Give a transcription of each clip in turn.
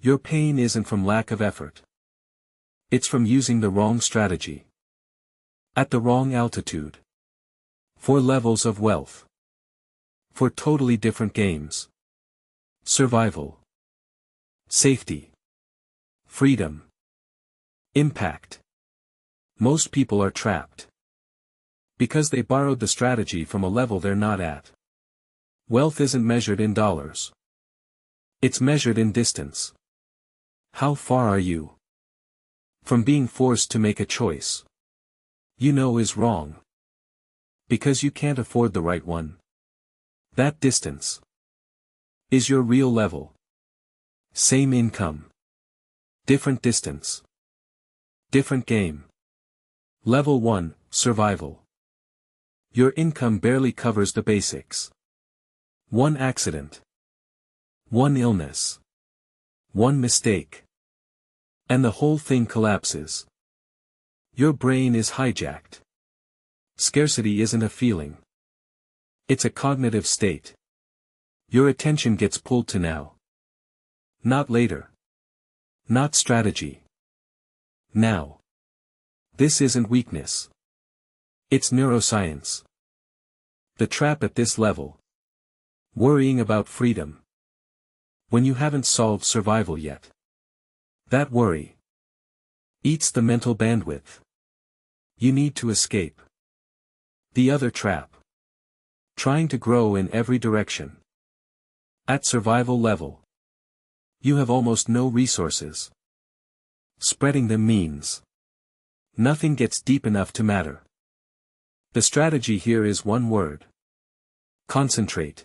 Your pain isn't from lack of effort. It's from using the wrong strategy. At the wrong altitude. 4 levels of wealth. 4 totally different games. Survival. Safety. Freedom. Impact. Most people are trapped. Because they borrowed the strategy from a level they're not at. Wealth isn't measured in dollars. It's measured in distance. How far are you from being forced to make a choice you know is wrong? Because you can't afford the right one. That distance is your real level. Same income. Different distance. Different game. Level 1, Survival. Your income barely covers the basics. 1 accident. 1 illness. 1 mistake. And the whole thing collapses. Your brain is hijacked. Scarcity isn't a feeling. It's a cognitive state. Your attention gets pulled to now. Not later. Not strategy. Now. This isn't weakness. It's neuroscience. The trap at this level. Worrying about freedom. When you haven't solved survival yet. That worry eats the mental bandwidth you need to escape. The other trap. Trying to grow in every direction. At survival level. You have almost no resources. Spreading them means nothing gets deep enough to matter. The strategy here is one word. Concentrate.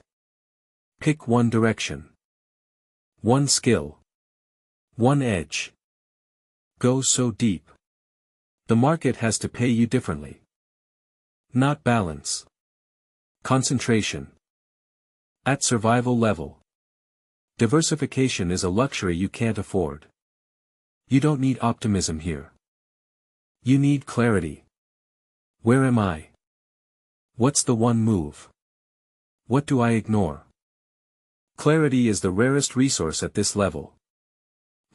Pick one direction. One skill. One edge. Go so deep. The market has to pay you differently. Not balance. Concentration. At survival level. Diversification is a luxury you can't afford. You don't need optimism here. You need clarity. Where am I? What's the one move? What do I ignore? Clarity is the rarest resource at this level.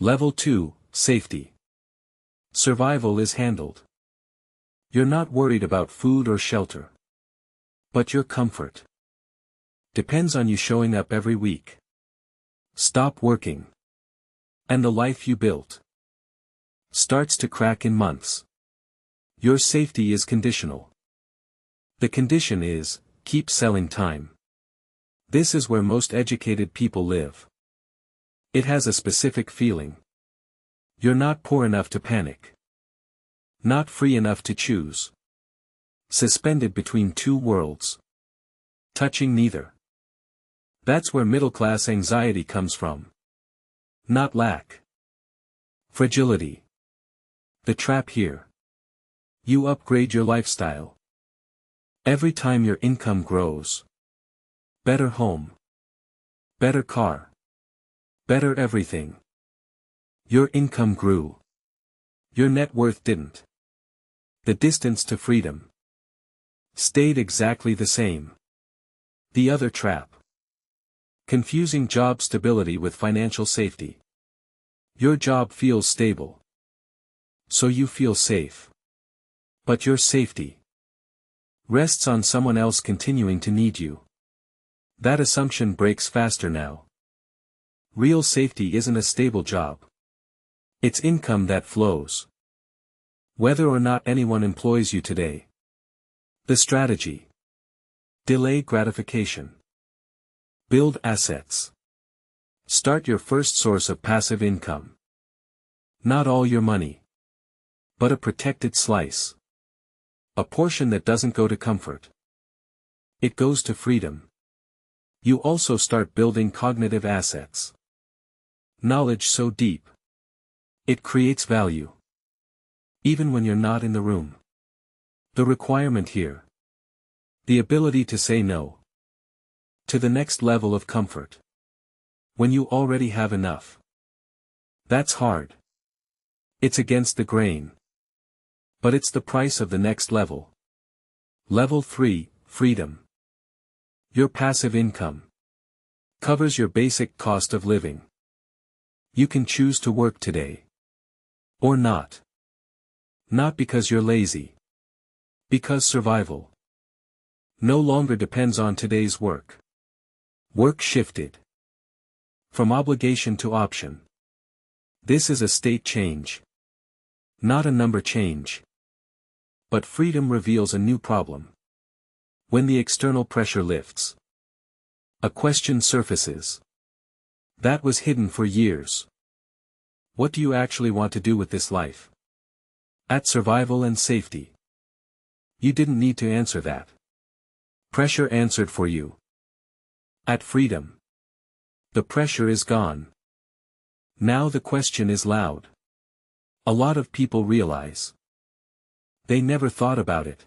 Level 2, Safety. Survival is handled. You're not worried about food or shelter. But your comfort depends on you showing up every week. Stop working. And the life you built starts to crack in months. Your safety is conditional. The condition is, keep selling time. This is where most educated people live. It has a specific feeling. You're not poor enough to panic. Not free enough to choose. Suspended between 2 worlds. Touching neither. That's where middle-class anxiety comes from. Not lack. Fragility. The trap here. You upgrade your lifestyle. Every time your income grows. Better home. Better car. Better everything. Your income grew. Your net worth didn't. The distance to freedom stayed exactly the same. The other trap. Confusing job stability with financial safety. Your job feels stable. So you feel safe. But your safety rests on someone else continuing to need you. That assumption breaks faster now. Real safety isn't a stable job. It's income that flows. Whether or not anyone employs you today. The strategy. Delay gratification. Build assets. Start your first source of passive income. Not all your money. But a protected slice. A portion that doesn't go to comfort. It goes to freedom. You also start building cognitive assets. Knowledge so deep. It creates value. Even when you're not in the room. The requirement here. The ability to say no. To the next level of comfort. When you already have enough. That's hard. It's against the grain. But it's the price of the next level. Level 3, Freedom. Your passive income covers your basic cost of living. You can choose to work today. Or not. Not because you're lazy. Because survival no longer depends on today's work. Work shifted from obligation to option. This is a state change. Not a number change. But freedom reveals a new problem. When the external pressure lifts, a question surfaces that was hidden for years. What do you actually want to do with this life? At survival and safety. You didn't need to answer that. Pressure answered for you. At freedom, the pressure is gone. Now the question is loud. A lot of people realize they never thought about it.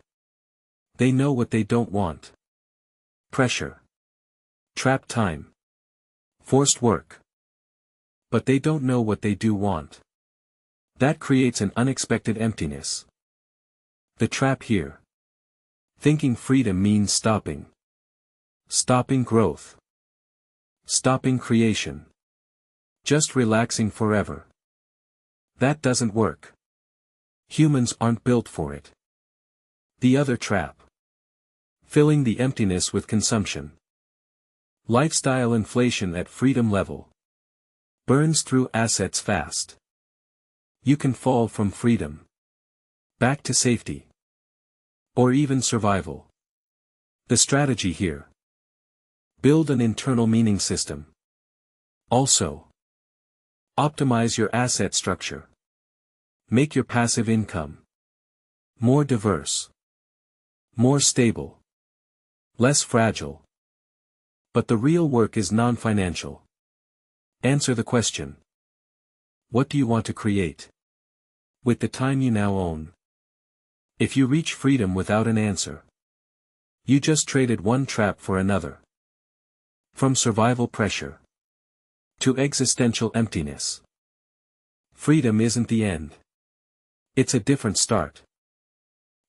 They know what they don't want. Pressure. Trap time. Forced work. But they don't know what they do want. That creates an unexpected emptiness. The trap here. Thinking freedom means stopping. Stopping growth. Stopping creation. Just relaxing forever. That doesn't work. Humans aren't built for it. The other trap. Filling the emptiness with consumption. Lifestyle inflation at freedom level. Burns through assets fast. You can fall from freedom back to safety. Or even survival. The strategy here. Build an internal meaning system. Also, optimize your asset structure. Make your passive income more diverse. More stable. Less fragile. But the real work is non-financial. Answer the question. What do you want to create? With the time you now own. If you reach freedom without an answer, you just traded one trap for another. From survival pressure to existential emptiness. Freedom isn't the end. It's a different start.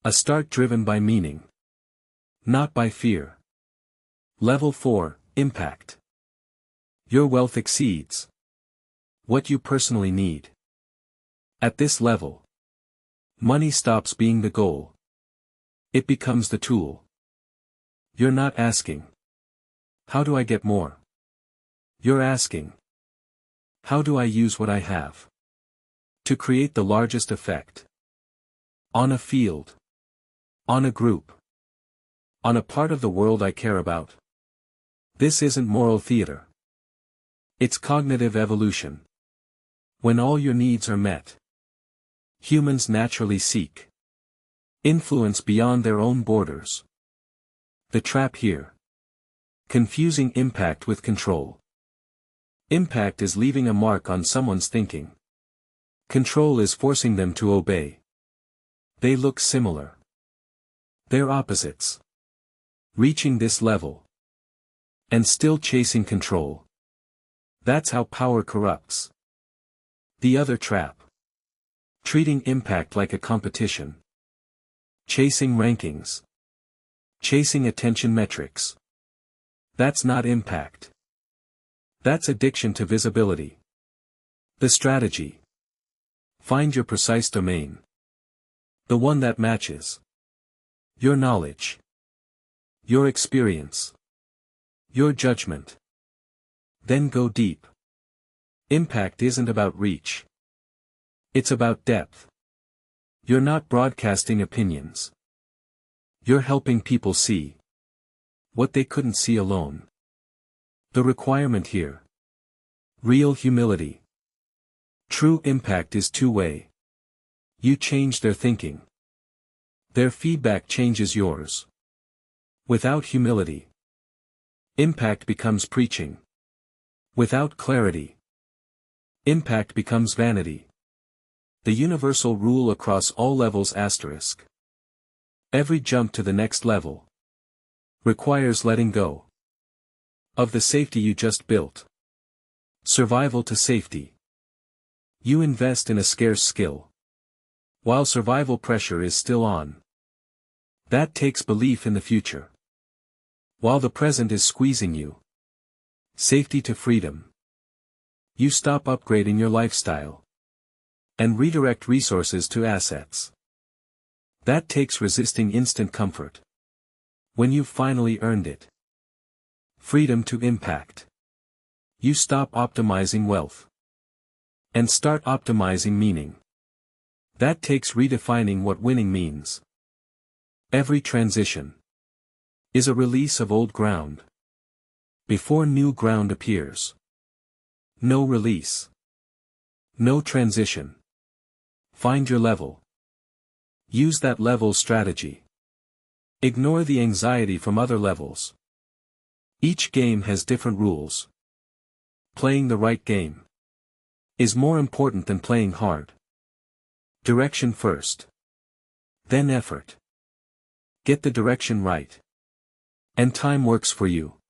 A start driven by meaning. Not by fear. Level 4, Impact. Your wealth exceeds what you personally need. At this level, money stops being the goal. It becomes the tool. You're not asking, how do I get more? You're asking, how do I use what I have to create the largest effect? On a field. On a group. On a part of the world I care about. This isn't moral theater. It's cognitive evolution. When all your needs are met, humans naturally seek influence beyond their own borders. The trap here. Confusing impact with control. Impact is leaving a mark on someone's thinking. Control is forcing them to obey. They look similar. They're opposites. Reaching this level. And still chasing control. That's how power corrupts. The other trap. Treating impact like a competition. Chasing rankings. Chasing attention metrics. That's not impact. That's addiction to visibility. The strategy. Find your precise domain. The one that matches your knowledge. Your experience. Your judgment. Then go deep. Impact isn't about reach. It's about depth. You're not broadcasting opinions. You're helping people see what they couldn't see alone. The requirement here. Real humility. True impact is two-way. You change their thinking. Their feedback changes yours. Without humility, impact becomes preaching. Without clarity, impact becomes vanity. The universal rule across all levels asterisk. Every jump to the next level requires letting go of the safety you just built. Survival to safety. You invest in a scarce skill, while survival pressure is still on. That takes belief in the future. While the present is squeezing you. Safety to freedom. You stop upgrading your lifestyle and redirect resources to assets. That takes resisting instant comfort. When you've finally earned it. Freedom to impact. You stop optimizing wealth and start optimizing meaning. That takes redefining what winning means. Every transition is a release of old ground before new ground appears. No release. No transition. Find your level. Use that level's strategy. Ignore the anxiety from other levels. Each game has different rules. Playing the right game is more important than playing hard. Direction first. Then effort. Get the direction right. And time works for you.